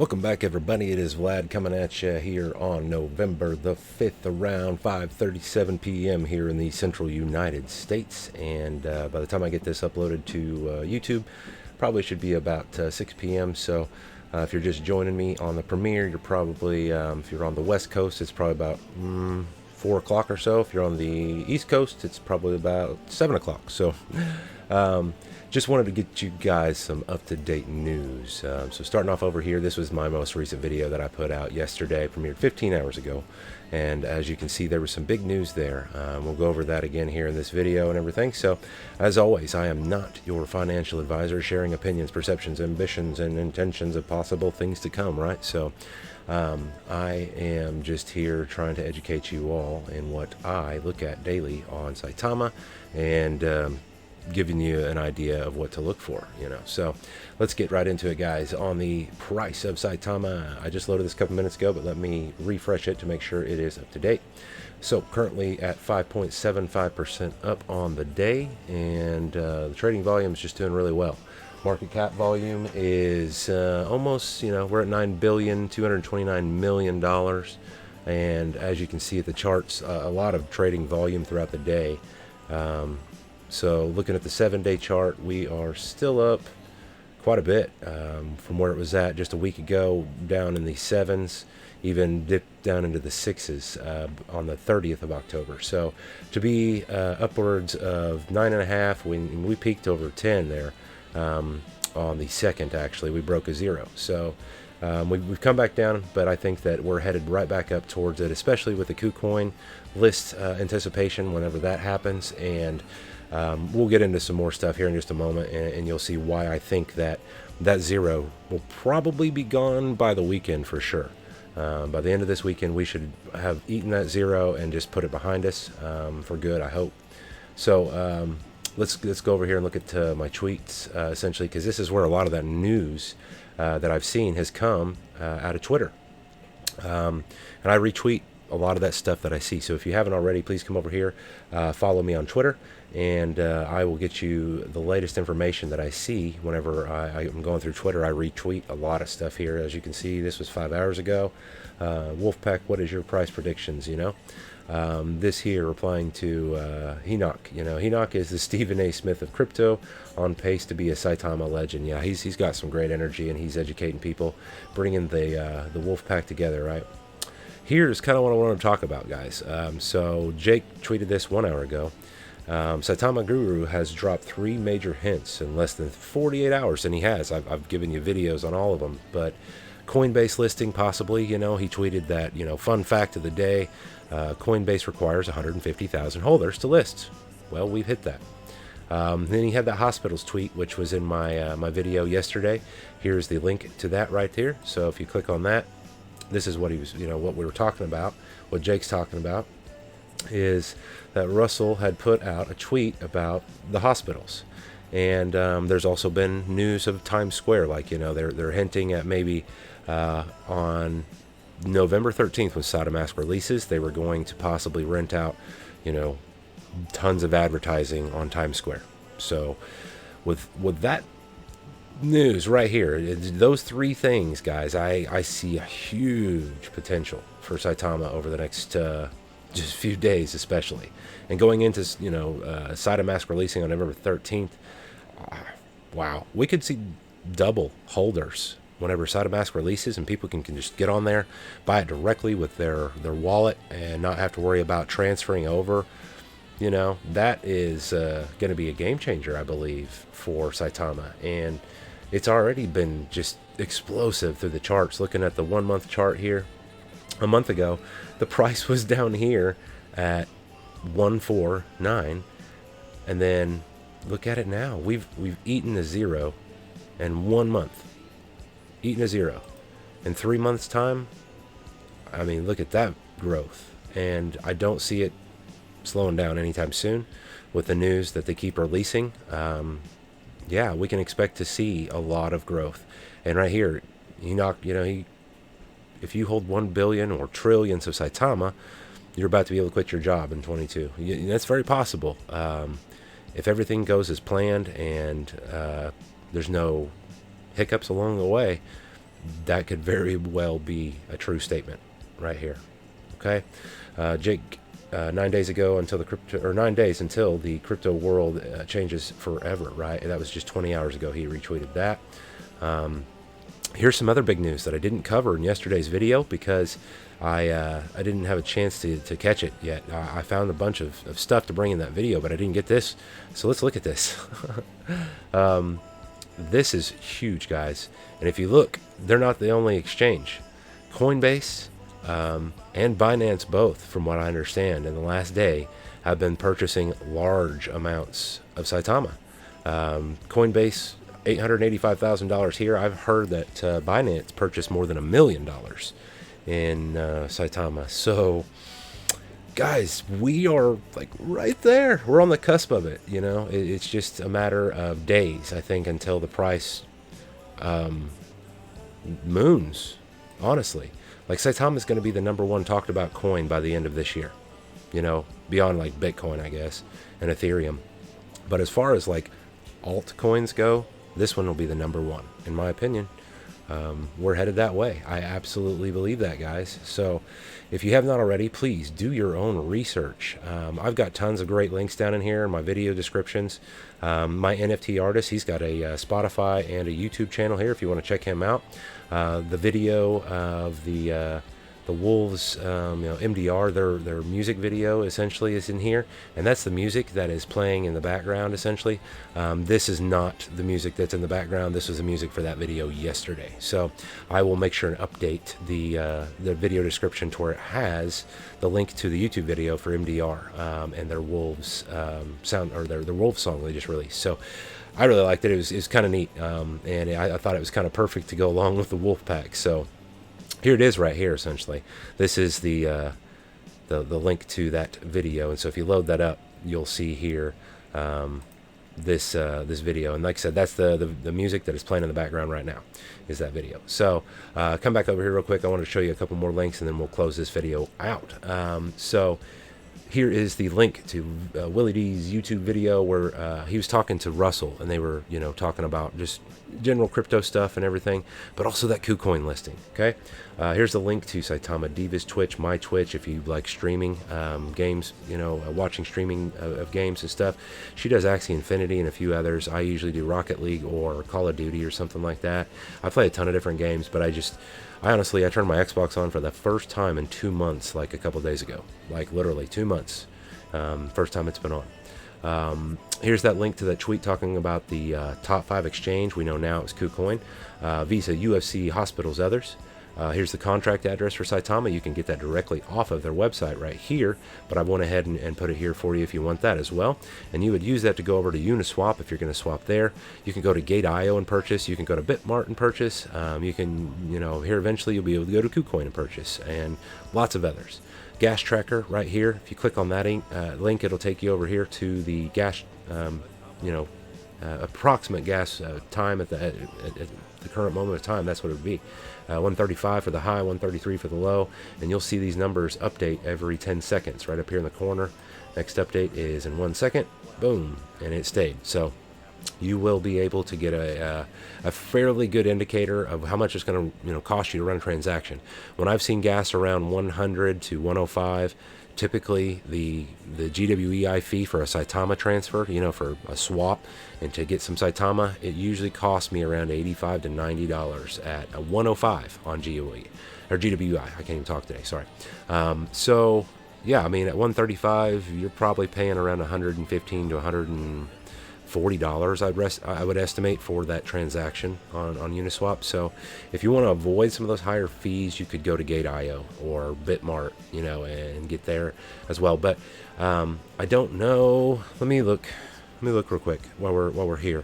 Welcome back, everybody. It is Vlad coming at you here on November the 5th around 5:37 p.m. here in the central United States. And by the time I get this uploaded to YouTube, probably should be about 6 p.m. So if you're just joining me on the premiere, you're probably, if you're on the West Coast, it's probably about 4 o'clock or so. If you're on the East Coast, it's probably about 7 o'clock. So just wanted to get you guys some up-to-date news. So starting off over here, this was my most recent video that I put out yesterday, premiered 15 hours ago. And as you can see, there was some big news there. We'll go over that again here in this video and everything. So as always, I am not your financial advisor, sharing opinions, perceptions, ambitions, and intentions of possible things to come, right? So I am just here trying to educate you all in what I look at daily on Saitama, and giving you an idea of what to look for, So let's get right into it, guys. On the price of Saitama, I just loaded this a couple minutes ago, but let me refresh it to make sure it is up to date. So currently at 5.75% up on the day, and the trading volume is just doing really well. Market cap volume is almost, we're at $9,229,000,000, and as you can see at the charts, a lot of trading volume throughout the day. So looking at the 7-day chart, we are still up quite a bit from where it was at just a week ago, down in the 7s, even dipped down into the 6s on the 30th of October. So to be upwards of 9.5, we peaked over 10 there on the 2nd, actually. We broke a 0. So we've come back down, but I think that we're headed right back up towards it, especially with the KuCoin list anticipation whenever that happens. And we'll get into some more stuff here in just a moment, and you'll see why I think that 0 will probably be gone by the weekend for sure. By the end of this weekend, we should have eaten that 0 and just put it behind us for good, I hope. So let's go over here and look at my tweets, essentially, because this is where a lot of that news that I've seen has come out of Twitter. And I retweet a lot of that stuff that I see. So if you haven't already, please come over here, follow me on Twitter, and I will get you the latest information that I see whenever I'm going through Twitter. I retweet a lot of stuff here. As you can see, this was 5 hours ago. Wolfpack, what is your price predictions? This here replying to Enoch. Enoch is the Stephen A. Smith of crypto, on pace to be a Saitama legend. Yeah, he's got some great energy, and he's educating people, bringing the Wolfpack together, right? Here's kind of what I want to talk about, guys. So Jake tweeted this 1 hour ago. SaitamaGuru has dropped 3 major hints in less than 48 hours, and he has. I've given you videos on all of them, but Coinbase listing possibly, he tweeted that, fun fact of the day, Coinbase requires 150,000 holders to list. Well, we've hit that. Then he had that hospitals tweet, which was in my video yesterday. Here's the link to that right there. So if you click on that, this is what he was, what we were talking about, what Jake's talking about, is that Russell had put out a tweet about the hospitals. And there's also been news of Times Square, like, they're hinting at maybe on November 13th when SaitamaGuru releases, they were going to possibly rent out, tons of advertising on Times Square. So with that news right here, those 3 things, guys, I see a huge potential for Saitama over the next just few days, especially, and going into SaitamaGuru releasing on November 13th. Wow, we could see double holders whenever SaitamaGuru releases, and people can just get on there, buy it directly with their wallet, and not have to worry about transferring over. That is going to be a game changer, I believe, for Saitama. And it's already been just explosive through the charts. Looking at the 1 month chart here, a month ago, the price was down here at 149, and then look at it now. We've eaten a 0 in 1 month. Eaten a 0 in 3 months' time. I mean, look at that growth, and I don't see it slowing down anytime soon with the news that they keep releasing. Yeah, we can expect to see a lot of growth. And right here, if you hold 1 billion or trillions of Saitama, you're about to be able to quit your job in 22. That's very possible. If everything goes as planned and there's no hiccups along the way, that could very well be a true statement right here. Okay, Jake, 9 days ago until the crypto, or 9 days until the crypto world changes forever. Right, that was just 20 hours ago. He retweeted that. Here's some other big news that I didn't cover in yesterday's video because I didn't have a chance to catch it yet. I found a bunch of stuff to bring in that video, but I didn't get this. So let's look at this. This is huge, guys. And if you look, they're not the only exchange. Coinbase and Binance both, from what I understand, in the last day have been purchasing large amounts of Saitama. Coinbase, $885,000 here. I've heard that Binance purchased more than $1 million in Saitama. So, guys, we are like right there. We're on the cusp of it. You know, it's just a matter of days, I think, until the price moons. Honestly, like Saitama is going to be the #1 talked about coin by the end of this year. You know, beyond like Bitcoin, I guess, and Ethereum. But as far as like altcoins go, this one will be the #1, in my opinion. We're headed that way. I absolutely believe that, guys. So if you have not already, please do your own research. I've got tons of great links down in here in my video descriptions. My NFT artist, he's got a Spotify and a YouTube channel here if you want to check him out. The video of the Wolves, MDR, their music video essentially is in here, and that's the music that is playing in the background essentially. This is not the music that's in the background. This was the music for that video yesterday. So I will make sure and update the video description to where it has the link to the YouTube video for MDR and their Wolves sound, or their Wolves song they just released. So I really liked it. It was kind of neat, and I thought it was kind of perfect to go along with the Wolf Pack. So here it is right here, essentially. This is the link to that video, and so if you load that up, you'll see here this video. And like I said, that's the music that is playing in the background right now, is that video. So come back over here real quick. I want to show you a couple more links, and then we'll close this video out. So here is the link to Willie D's YouTube video where he was talking to Russell, and they were, talking about just general crypto stuff and everything, but also that KuCoin listing. Okay, here's the link to Saitama Diva's Twitch, my Twitch, if you like streaming games, watching streaming of games and stuff. She does Axie Infinity and a few others. I usually do Rocket League or Call of Duty or something like that. I play a ton of different games, but I honestly turned my Xbox on for the first time in 2 months, like a couple days ago, like literally 2 months. First time it's been on. Here's that link to that tweet talking about the top 5 exchange. We know now it's KuCoin, Visa, UFC, Hospitals, others. Here's the contract address for Saitama. You can get that directly off of their website right here, but I went ahead and put it here for you if you want that as well. And you would use that to go over to Uniswap if you're going to swap there. You can go to Gate.io and purchase. You can go to Bitmart and purchase. You can, here eventually you'll be able to go to KuCoin and purchase, and lots of others. Gas tracker right here. If you click on that link, it'll take you over here to the gas, approximate gas time at the current moment of time. That's what it would be. 135 for the high, 133 for the low, and you'll see these numbers update every 10 seconds right up here in the corner. Next update is in 1 second. Boom, and it stayed. So you will be able to get a fairly good indicator of how much it's going to cost you to run a transaction. When I've seen gas around 100 to 105, typically the GWEI fee for a Saitama transfer, for a swap and to get some Saitama, it usually costs me around $85 to $90 at a 105 on GWE or GWI. I can't even talk today. Sorry. So yeah, at 135, you're probably paying around $115 to $140, I would estimate, for that transaction on Uniswap. So if you want to avoid some of those higher fees, you could go to Gate.io or Bitmart, and get there as well. But I don't know. Let me look real quick while we're here.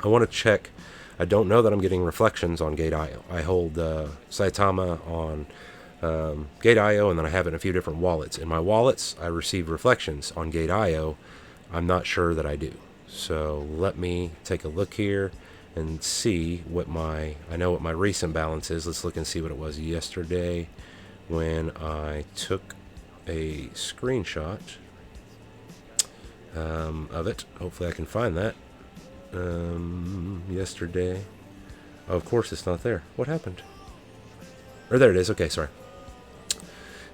I want to check. I don't know that I'm getting reflections on Gate.io. I hold Saitama on Gate.io, and then I have it in a few different wallets. In my wallets, I receive reflections. On Gate.io, I'm not sure that I do. So let me take a look here and see I know what my recent balance is. Let's look and see what it was yesterday when I took a screenshot of it. Hopefully I can find that. Yesterday Oh, of course it's not there. What happened? Or there it is. Okay, sorry.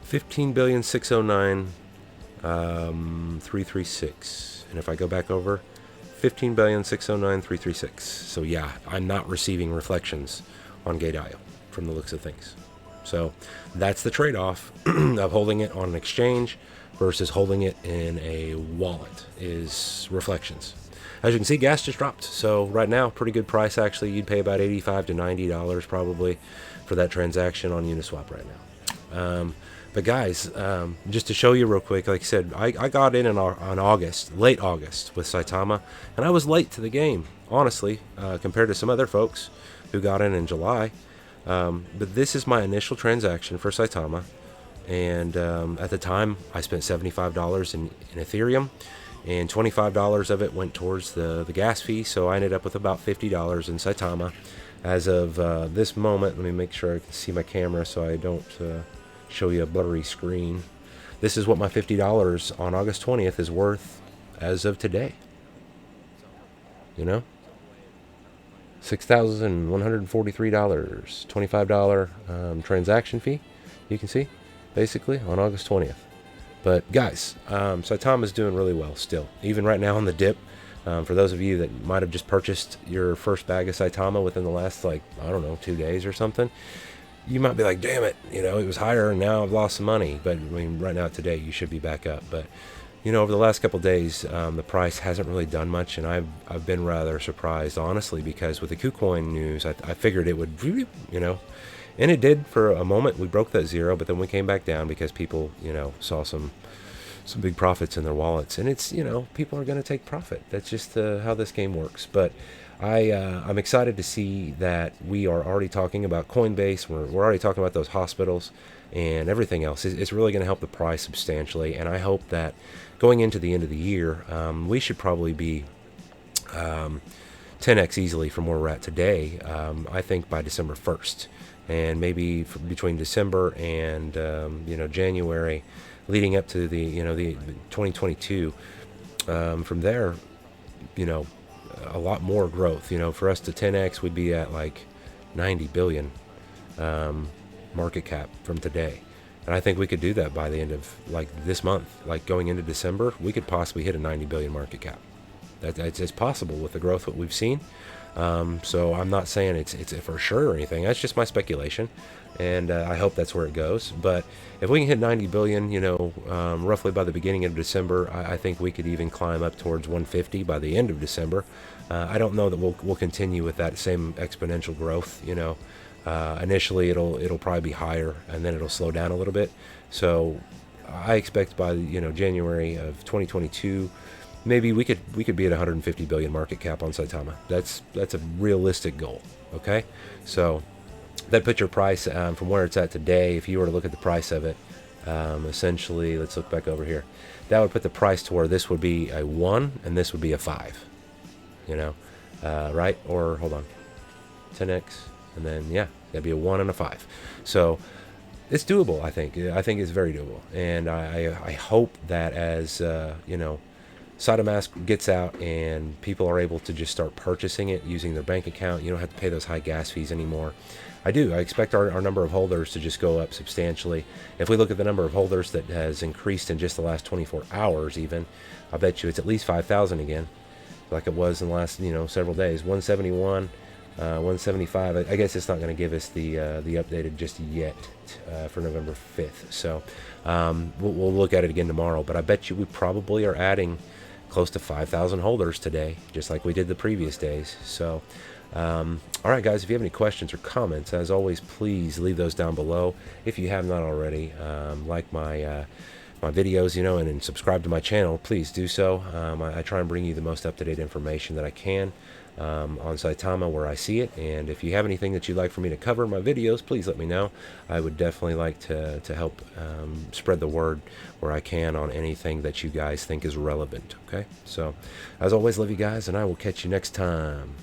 15,609,336. And if I go back over, 15,609,336. So yeah, I'm not receiving reflections on Gate.io from the looks of things. So that's the trade-off of holding it on an exchange versus holding it in a wallet, is reflections. As you can see, gas just dropped. So right now, pretty good price actually. You'd pay about $85 to $90 probably for that transaction on Uniswap right now. But guys, just to show you real quick, like I said, I got in on August, late August with Saitama, and I was late to the game, honestly, compared to some other folks who got in July. But this is my initial transaction for Saitama, and at the time I spent $75 in Ethereum, and $25 of it went towards the gas fee, so I ended up with about $50 in Saitama. As of this moment, let me make sure I can see my camera so I don't show you a blurry screen. This is what my $50 on August 20th is worth as of today. You know? $6,143, $25 transaction fee, you can see, basically, on August 20th. But guys, Saitama's doing really well still, even right now on the dip. For those of you that might have just purchased your first bag of Saitama within the last, like, I don't know, 2 days or something, you might be like, damn it, you know, it was higher and now I've lost some money. But I mean, right now today you should be back up. But you know, over the last couple of days, the price hasn't really done much, and I've been rather surprised, honestly, because with the KuCoin news, I figured it would, you know, and it did for a moment. We broke that zero, but then we came back down because people, you know, saw some big profits in their wallets, and it's, you know, people are going to take profit. That's just how this game works. But I'm excited to see that we are already talking about Coinbase. We're already talking about those hospitals and everything else. It's really going to help the price substantially, and I hope that going into the end of the year, we should probably be 10x easily from where we're at today. I think by December 1st, and maybe between December and you know, January, leading up to the, you know, the 2022. From there, you know, a lot more growth. You know, for us to 10x, we'd be at like 90 billion market cap from today. And I think we could do that by the end of like this month, like going into December, we could possibly hit a 90 billion market cap. It's possible with the growth that we've seen. So I'm not saying it's for sure or anything. That's just my speculation, and I hope that's where it goes. But if we can hit 90 billion, you know, roughly by the beginning of December, I think we could even climb up towards 150 by the end of December. I don't know that we'll continue with that same exponential growth. You know, initially it'll probably be higher, and then it'll slow down a little bit. So I expect by, you know, January of 2022. Maybe we could be at 150 billion market cap on Saitama. That's a realistic goal. Okay, so that puts your price from where it's at today. If you were to look at the price of it, essentially, let's look back over here. That would put the price to where this would be a 1 and this would be a 5. You know, right? Or hold on, 10x, and then yeah, that'd be a 1 and a 5. So it's doable. I think it's very doable, and I hope that as you know, Saitama gets out and people are able to just start purchasing it using their bank account. You don't have to pay those high gas fees anymore. I expect our number of holders to just go up substantially. If we look at the number of holders that has increased in just the last 24 hours even, I bet you it's at least 5,000 again, like it was in the last, you know, several days. 171, 175. I guess it's not going to give us the updated just yet for November 5th. So we'll look at it again tomorrow. But I bet you we probably are adding close to 5,000 holders today, just like we did the previous days. So all right, guys, if you have any questions or comments, as always, please leave those down below. If you have not already, like my videos, you know, and subscribe to my channel, please do so. I try and bring you the most up-to-date information that I can on Saitama where I see it. And if you have anything that you'd like for me to cover in my videos, please let me know. I would definitely like to help spread the word where I can on anything that you guys think is relevant. Okay, so as always, love you guys, and I will catch you next time.